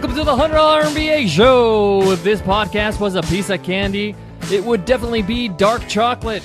Welcome to the $100 MBA Show. If this podcast was a piece of candy, it would definitely be dark chocolate.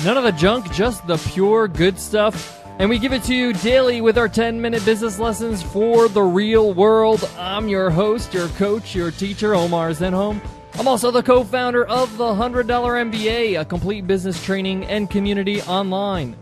None of the junk, just the pure good stuff. And we give it to you daily with our 10-minute business lessons for the real world. I'm your host, your coach, your teacher, Omar Zenhom. I'm also the co-founder of the $100 MBA, a complete business training and community online.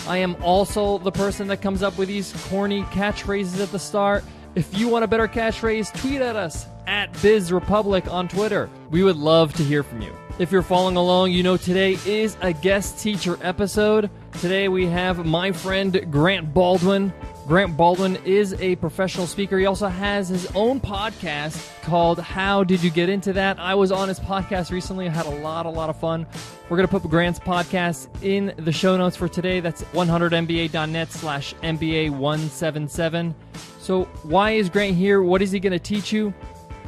I am also the person that comes up with these corny catchphrases at the start. If you want a better catchphrase, tweet at us at BizRepublic on Twitter. We would love to hear from you. If you're following along, you know today is a guest teacher episode. Today we have my friend Grant Baldwin. Grant Baldwin is a professional speaker. He also has his own podcast called How Did You Get Into That? I was on his podcast recently. I had a lot of fun. We're going to put Grant's podcast in the show notes for today. That's 100mba.net/MBA177. So why is Grant here? What is he going to teach you?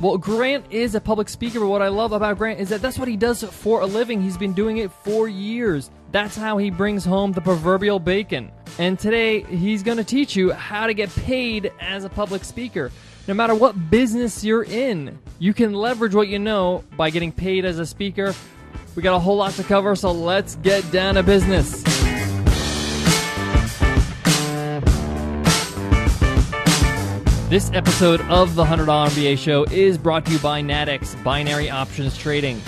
Well, Grant is a public speaker, but what I love about Grant is that that's what he does for a living. He's been doing it for years. That's how he brings home the proverbial bacon. And today, he's going to teach you how to get paid as a public speaker. No matter what business you're in, you can leverage what you know by getting paid as a speaker. We got a whole lot to cover, so let's get down to business. This episode of the $100 MBA Show is brought to you by Nadex Binary Options Trading.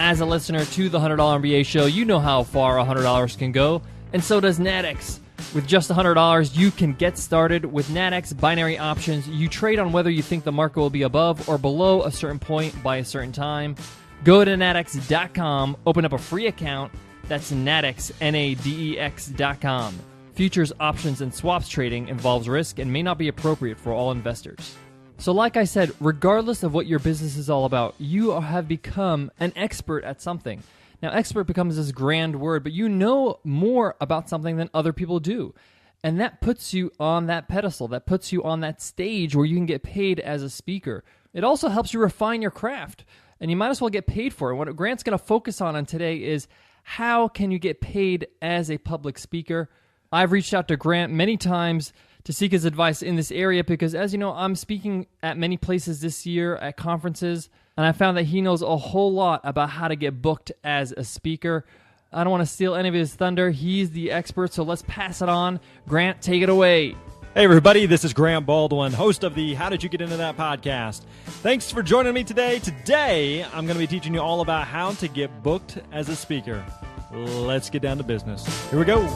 As a listener to the $100 MBA Show, you know how far $100 can go, and so does Nadex. With just $100, you can get started with Nadex Binary Options. You trade on whether you think the market will be above or below a certain point by a certain time. Go to Nadex.com, open up a free account. That's Nadex, Nadex.com. Futures, options, and swaps trading involves risk and may not be appropriate for all investors. So like I said, regardless of what your business is all about, you have become an expert at something. Now, expert becomes this grand word, but you know more about something than other people do. And that puts you on that pedestal. That puts you on that stage where you can get paid as a speaker. It also helps you refine your craft, and you might as well get paid for it. What Grant's going to focus on today is how can you get paid as a public speaker. I've reached out to Grant many times to seek his advice in this area because, as you know, I'm speaking at many places this year at conferences, and I found that he knows a whole lot about how to get booked as a speaker. I don't want to steal any of his thunder. He's the expert, so let's pass it on. Grant, take it away. Hey everybody, this is Grant Baldwin, host of the How Did You Get Into That podcast. Thanks for joining me today. Today, I'm going to be teaching you all about how to get booked as a speaker. Let's get down to business. Here we go.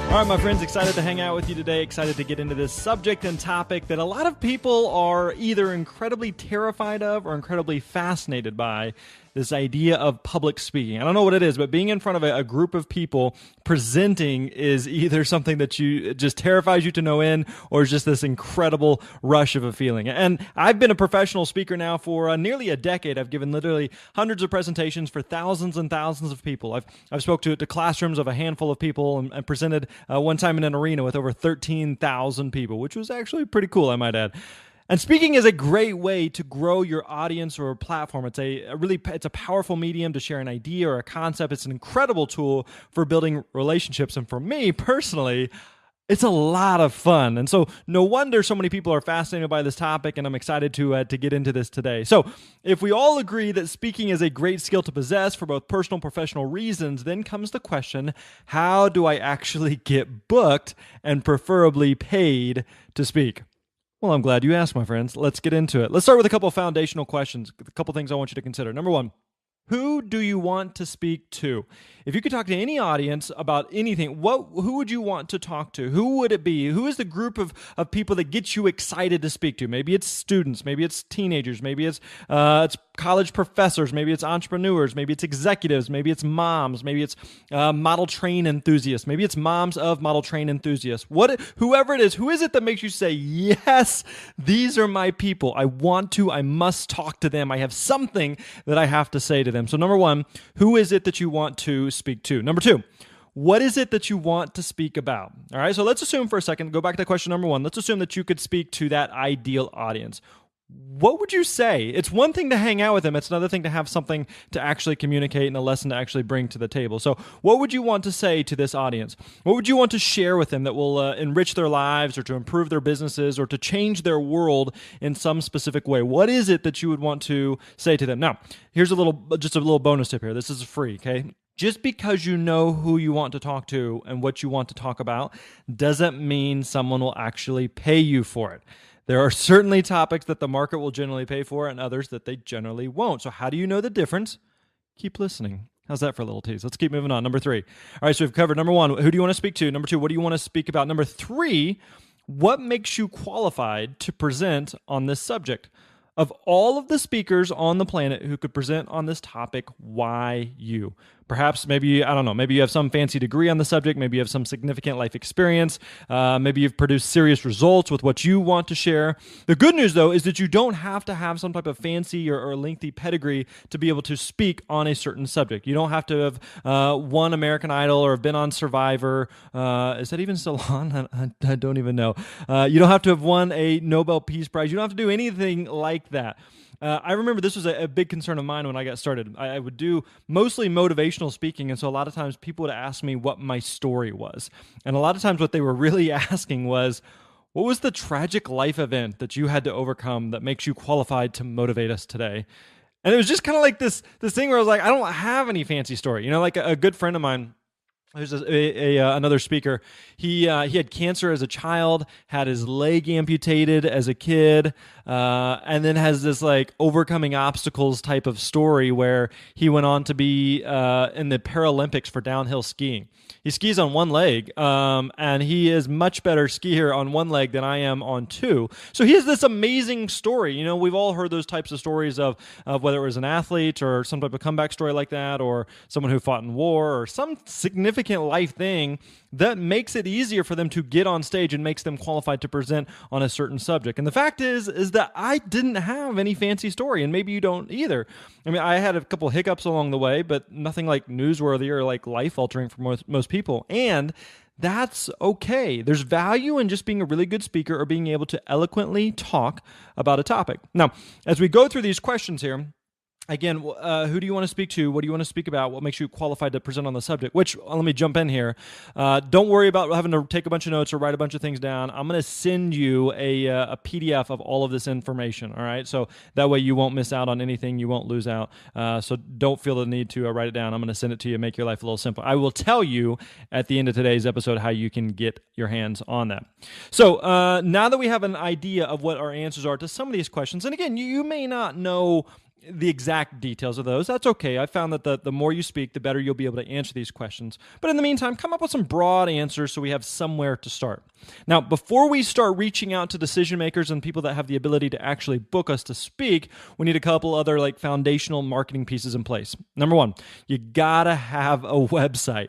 All right, my friends, excited to hang out with you today, excited to get into this subject and topic that a lot of people are either incredibly terrified of or incredibly fascinated by, this idea of public speaking. I don't know what it is, but being in front of a group of people presenting is either something that it just terrifies you to no end, or is just this incredible rush of a feeling. And I've been a professional speaker now for nearly a decade. I've given literally hundreds of presentations for thousands and thousands of people. I've spoke to classrooms of a handful of people and presented one time in an arena with over 13,000 people, which was actually pretty cool, I might add. And speaking is a great way to grow your audience or platform. It's a powerful medium to share an idea or a concept. It's an incredible tool for building relationships. And for me personally, it's a lot of fun. And so no wonder so many people are fascinated by this topic, and I'm excited to get into this today. So if we all agree that speaking is a great skill to possess for both personal and professional reasons, then comes the question, how do I actually get booked and preferably paid to speak? Well, I'm glad you asked, my friends. Let's get into it. Let's start with a couple of foundational questions, a couple things I want you to consider. Number one, who do you want to speak to? If you could talk to any audience about anything, who would you want to talk to? Who would it be? Who is the group of people that gets you excited to speak to? Maybe it's students, maybe it's teenagers, maybe it's college professors, maybe it's entrepreneurs, maybe it's executives, maybe it's moms, maybe it's model train enthusiasts, maybe it's moms of model train enthusiasts. Whoever it is, who is it that makes you say, yes, these are my people. I must talk to them. I have something that I have to say to them. So number one, who is it that you want to speak to? Number two, what is it that you want to speak about? All right, so let's assume for a second, go back to question number one. Let's assume that you could speak to that ideal audience. what would you say? It's one thing to hang out with them. It's another thing to have something to actually communicate and a lesson to actually bring to the table. So what would you want to say to this audience? What would you want to share with them that will enrich their lives or to improve their businesses or to change their world in some specific way? What is it that you would want to say to them? Now, here's just a little bonus tip here. This is free, okay? Just because you know who you want to talk to and what you want to talk about doesn't mean someone will actually pay you for it. There are certainly topics that the market will generally pay for and others that they generally won't. So how do you know the difference? Keep listening. How's that for a little tease? Let's keep moving on. Number 3. All right, so we've covered number 1, who do you want to speak to? Number 2, what do you want to speak about? Number 3, what makes you qualified to present on this subject? Of all of the speakers on the planet who could present on this topic, why you? Perhaps maybe you have some fancy degree on the subject. Maybe you have some significant life experience. Maybe you've produced serious results with what you want to share. The good news, though, is that you don't have to have some type of fancy or lengthy pedigree to be able to speak on a certain subject. You don't have to have won American Idol or have been on Survivor. Is that even still on? I don't even know. You don't have to have won a Nobel Peace Prize. You don't have to do anything like that. I remember this was a big concern of mine when I got started. I would do mostly motivational speaking, and so a lot of times people would ask me what my story was. And a lot of times what they were really asking was, what was the tragic life event that you had to overcome that makes you qualified to motivate us today? And it was just kind of like this thing where I was like, I don't have any fancy story. Like a good friend of mine, there's another speaker. He had cancer as a child, had his leg amputated as a kid, and then has this like overcoming obstacles type of story where he went on to be in the Paralympics for downhill skiing. He skis on one leg, and he is much better skier on one leg than I am on two. So he has this amazing story. We've all heard those types of stories of whether it was an athlete or some type of comeback story like that, or someone who fought in war or some significant life thing that makes it easier for them to get on stage and makes them qualified to present on a certain subject. And the fact is that I didn't have any fancy story, and maybe you don't either. I mean, I had a couple hiccups along the way, but nothing like newsworthy or like life-altering for most people. And that's okay. There's value in just being a really good speaker or being able to eloquently talk about a topic. Now, as we go through these questions here, again, who do you want to speak to? What do you want to speak about? What makes you qualified to present on the subject? Which, let me jump in here. Don't worry about having to take a bunch of notes or write a bunch of things down. I'm going to send you a PDF of all of this information, all right? So that way you won't miss out on anything. You won't lose out. So don't feel the need to write it down. I'm going to send it to you, make your life a little simpler. I will tell you at the end of today's episode how you can get your hands on that. So now that we have an idea of what our answers are to some of these questions, and again, you may not know the exact details of those. That's okay. I found that the more you speak, the better you'll be able to answer these questions. But in the meantime, come up with some broad answers so we have somewhere to start. Now, before we start reaching out to decision makers and people that have the ability to actually book us to speak, we need a couple other like foundational marketing pieces in place. Number 1, you gotta have a website.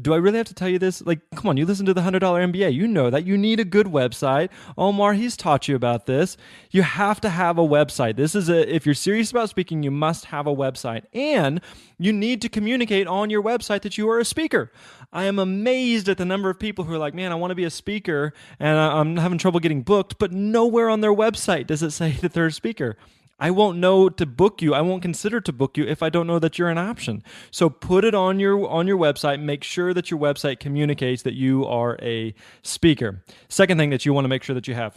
Do I really have to tell you this? Like, come on, you listen to the $100 MBA. You know that. You need a good website. Omar, he's taught you about this. You have to have a website. If you're serious about speaking, you must have a website. And you need to communicate on your website that you are a speaker. I am amazed at the number of people who are like, man, I want to be a speaker, and I'm having trouble getting booked, but nowhere on their website does it say that they're a speaker. I won't know to book you. I won't consider to book you if I don't know that you're an option. So put it on your website. Make sure that your website communicates that you are a speaker. Second thing that you want to make sure that you have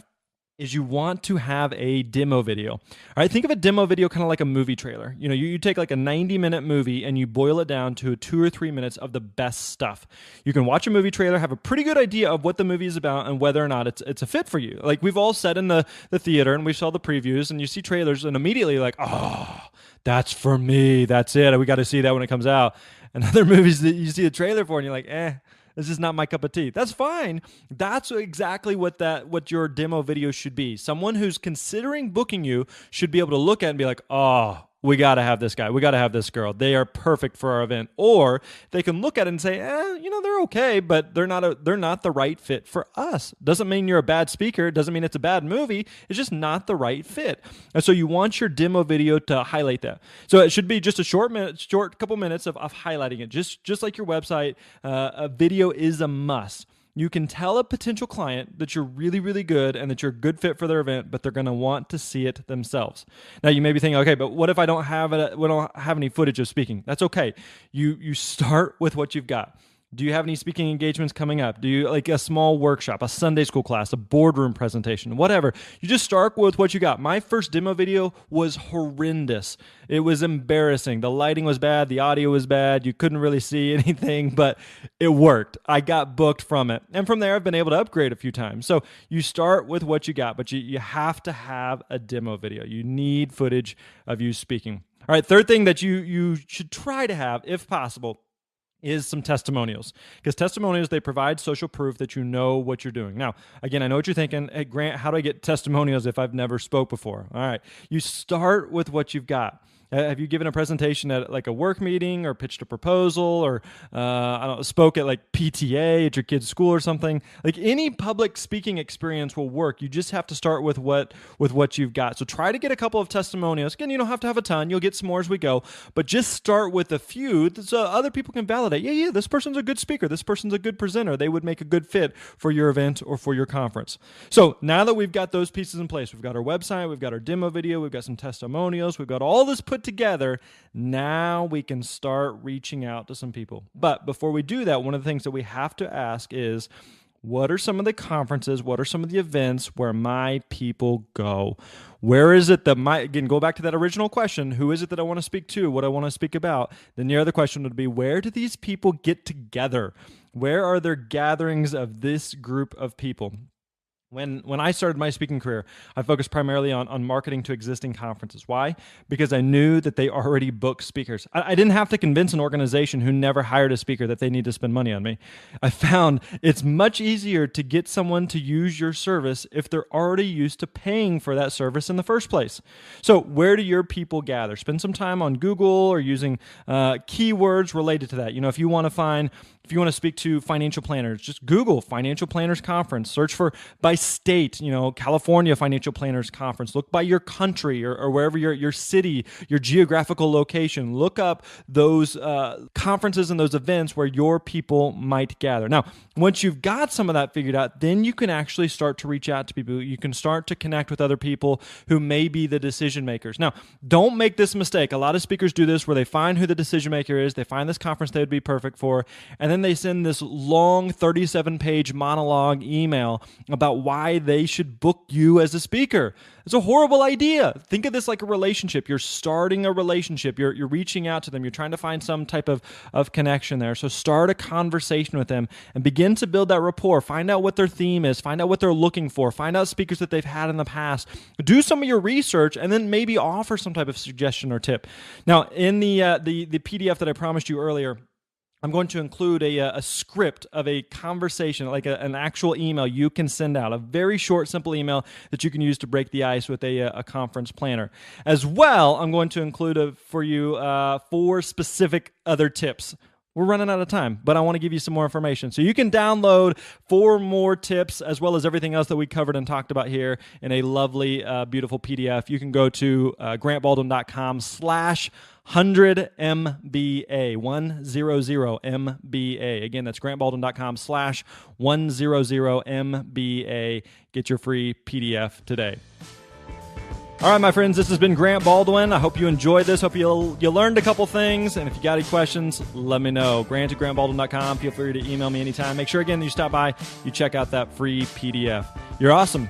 is you want to have a demo video. All right, think of a demo video kind of like a movie trailer. You take like a 90-minute movie and you boil it down to 2 or 3 minutes of the best stuff. You can watch a movie trailer, have a pretty good idea of what the movie is about and whether or not it's a fit for you. Like we've all sat in the theater and we saw the previews and you see trailers and immediately like, oh, that's for me. That's it. We got to see that when it comes out. And other movies that you see a trailer for and you're like, this is not my cup of tea. That's fine. That's exactly what your demo video should be. Someone who's considering booking you should be able to look at it and be like, oh, we got to have this guy. We got to have this girl. They are perfect for our event. Or they can look at it and say, they're okay, but they're not the right fit for us. Doesn't mean you're a bad speaker. Doesn't mean it's a bad movie. It's just not the right fit. And so you want your demo video to highlight that. So it should be just a short couple minutes of highlighting it. Just like your website, a video is a must. You can tell a potential client that you're really, really good and that you're a good fit for their event, but they're going to want to see it themselves. Now, you may be thinking, okay, but what if I don't have any footage of speaking? That's okay. You start with what you've got. Do you have any speaking engagements coming up? Do you like a small workshop, a Sunday school class, a boardroom presentation, whatever? You just start with what you got. My first demo video was horrendous. It was embarrassing. The lighting was bad. The audio was bad. You couldn't really see anything, but it worked. I got booked from it. And from there, I've been able to upgrade a few times. So you start with what you got, but you have to have a demo video. You need footage of you speaking. All right, third thing that you should try to have, if possible, is some testimonials. Because testimonials, they provide social proof that you know what you're doing. Now, again, I know what you're thinking. Hey, Grant, how do I get testimonials if I've never spoke before? All right. You start with what you've got. Have you given a presentation at like a work meeting or pitched a proposal or spoke at like PTA at your kid's school or something? Like any public speaking experience will work. You just have to start with what you've got. So try to get a couple of testimonials. Again, you don't have to have a ton. You'll get some more as we go, but just start with a few so other people can validate. Yeah, this person's a good speaker. This person's a good presenter. They would make a good fit for your event or for your conference. So now that we've got those pieces in place, we've got our website, we've got our demo video, we've got some testimonials, we've got all this put together, now we can start reaching out to some people. But before we do that, one of the things that we have to ask is, what are some of the conferences, what are some of the events where my people go? Where is it that again, go back to that original question, who is it that I want to speak to, what I want to speak about? Then the other question would be, where do these people get together? Where are there gatherings of this group of people? When I started my speaking career, I focused primarily on marketing to existing conferences. Why? Because I knew that they already booked speakers. I didn't have to convince an organization who never hired a speaker that they need to spend money on me. I found it's much easier to get someone to use your service if they're already used to paying for that service in the first place. So where do your people gather? Spend some time on Google or using keywords related to that. If you want to speak to financial planners, just Google Financial Planners Conference. Search for by state, California Financial Planners Conference. Look by your country or wherever your city, your geographical location. Look up those conferences and those events where your people might gather. Now, once you've got some of that figured out, then you can actually start to reach out to people. You can start to connect with other people who may be the decision makers. Now, don't make this mistake. A lot of speakers do this where they find who the decision maker is. They find this conference they would be perfect for, and then they send this long 37-page monologue email about why they should book you as a speaker. It's a horrible idea. Think of this like a relationship. You're starting a relationship. You're reaching out to them. You're trying to find some type of connection there. So start a conversation with them and begin to build that rapport. Find out what their theme is. Find out what they're looking for. Find out speakers that they've had in the past. Do some of your research and then maybe offer some type of suggestion or tip. Now, in the PDF that I promised you earlier, I'm going to include a script of a conversation, like an actual email you can send out, a very short, simple email that you can use to break the ice with a conference planner. As well, I'm going to include for you 4 specific other tips. We're running out of time, but I want to give you some more information. So you can download 4 more tips as well as everything else that we covered and talked about here in a lovely, beautiful PDF. You can go to grantbaldwin.com/100MBA, 100MBA. Again, that's grantbaldwin.com/100MBA. Get your free PDF today. All right, my friends, this has been Grant Baldwin. I hope you enjoyed this. Hope you learned a couple things. And if you got any questions, let me know. Grant@grantbaldwin.com. Feel free to email me anytime. Make sure, again, you stop by, you check out that free PDF. You're awesome.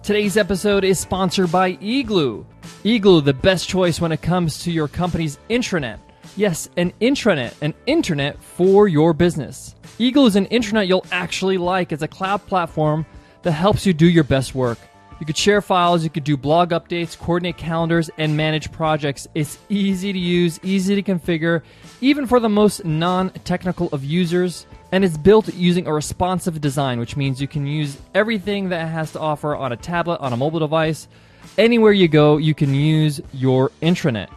Today's episode is sponsored by Igloo. Igloo, the best choice when it comes to your company's intranet. Yes, an intranet, an internet for your business. Igloo is an intranet you'll actually like. It's a cloud platform that helps you do your best work. You could share files, you could do blog updates, coordinate calendars, and manage projects. It's easy to use, easy to configure, even for the most non-technical of users. And it's built using a responsive design, which means you can use everything that it has to offer on a tablet, on a mobile device. Anywhere you go, you can use your intranet.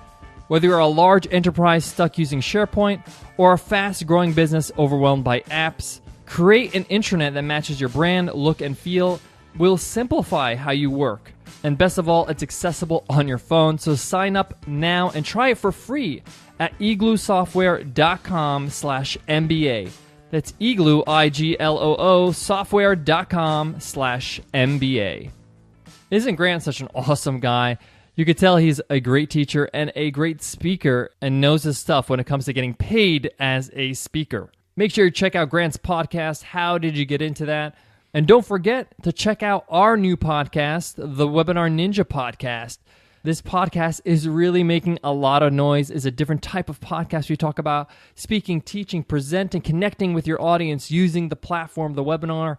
Whether you're a large enterprise stuck using SharePoint or a fast-growing business overwhelmed by apps, create an intranet that matches your brand, look, and feel. Will simplify how you work. And best of all, it's accessible on your phone. So sign up now and try it for free at igloosoftware.com/MBA. That's Igloo, IGLOO, software.com/MBA. Isn't Grant such an awesome guy? You could tell he's a great teacher and a great speaker and knows his stuff when it comes to getting paid as a speaker. Make sure you check out Grant's podcast, How Did You Get Into That? And don't forget to check out our new podcast, the Webinar Ninja Podcast. This podcast is really making a lot of noise. It's a different type of podcast. We talk about speaking, teaching, presenting, connecting with your audience using the platform, the webinar.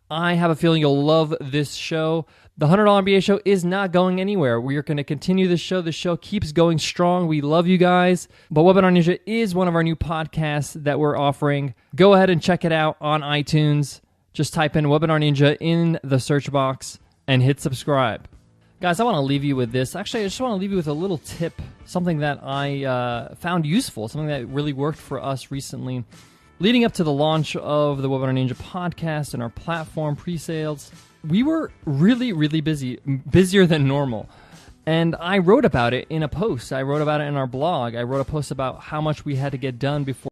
I have a feeling you'll love this show. The $100 MBA Show is not going anywhere. We are going to continue this show. The show keeps going strong. We love you guys. But Webinar Ninja is one of our new podcasts that we're offering. Go ahead and check it out on iTunes. Just type in Webinar Ninja in the search box and hit subscribe. Guys, I want to leave you with this. Actually, I just want to leave you with a little tip, something that I found useful, something that really worked for us recently. Leading up to the launch of the Webinar Ninja podcast and our platform pre-sales, we were really, really busy, busier than normal. And I wrote about it in a post. I wrote about it in our blog. I wrote a post about how much we had to get done before